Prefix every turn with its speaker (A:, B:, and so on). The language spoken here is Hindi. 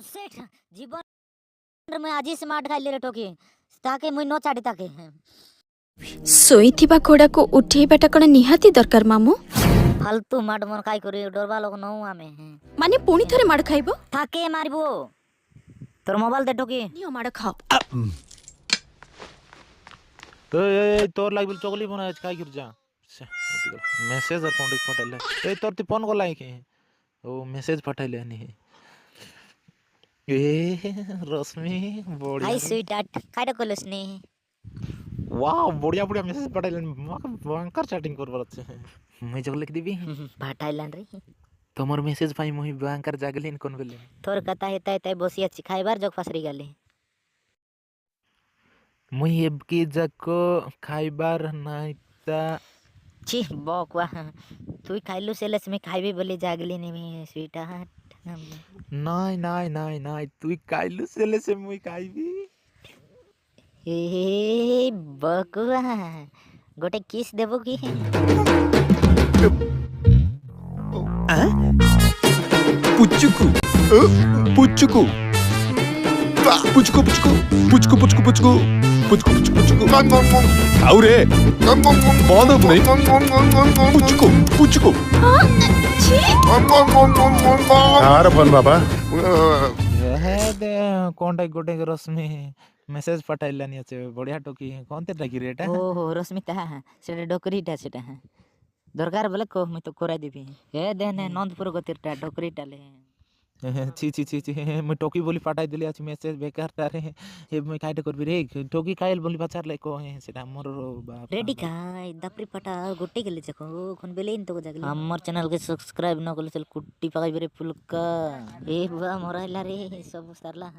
A: सेठ जीवन में आज स्मार्ट खाइले रे टोकी ताके मुई न छाड़ी ताके
B: सोईथिबा घोड़ा को उठेबाटा कोन निहाती दरकार मामू
A: फालतू माड मन काई करी डरबा लोग न आमे
B: माने पुणी थरे माड़ खाइबो
A: ताके मारबो तोर मोबाइल दे टोकी
B: नियो माड़ खाओ
C: ए तोर लाग बिल चोकली बना आज काय कर जा मेसेज और कॉन्टैक्ट पठाइले ए तोर ती फोन को लाइक ओ मेसेज पठाइले नहीं ए रश्मि बढ़िया
A: हाय स्वीट हार्ट काइडा कोलस ने
C: वाह बढ़िया बढ़िया मेसेज पठाइले भयंकर चैटिंग करबर अच्छे मैं जग लिख देबी
A: भाटाइलान रे
C: तमर मेसेज पाई मोहि भयंकर जागलिन कोन बेले
A: तोर कथा हेता हेता बसी अच्छी खाइबार जग फसरी गाले
C: मुई एब की जको खाइबार नाइता
A: छी बकवा तुई खाइलु सेलस में खाइबे बोले जागली ने में स्वीट हार्ट
C: नाइ नाइ नाइ नाइ तुई काइलु सेले से मुई खाइबी
A: ए बकवा गोटे किस देबो की
D: पुचुकु पुचुकु पुचुकु पुचुकु पुचुकु पुचुकु पुचुकु पुचुकु पुचुकु खाऊ रे बंद हो नहीं पुचुकु पुचुकु आर बन बाबा
C: दे कांटेक्ट गोटे रश्मि मेसेज पठाइलानी अच्छे बढ़िया टोकी कोनते टाकी रेटा
A: ओहो रश्मिता सेटा डोकरीटा सेटा दरकार बोले को मैं तो कोराई देबी ए देने नंदपुर गतिरटा डोकरीटा ले
C: छी छी छी छी मैं टोकी बोली पठाई दिली आज मेसेज बेकार तारे ए मैं काइट करबी रे टोकी काइल बोली पचार ले को सेटा मोर बाप
A: रेडी काय दपरी पटा गुट्टी गेले जको कोन बेले इन तो जगले हमर चैनल के सब्सक्राइब न करले चल कुट्टी पकाई बेरे फुलका ए बा मोराइला रे सब सरला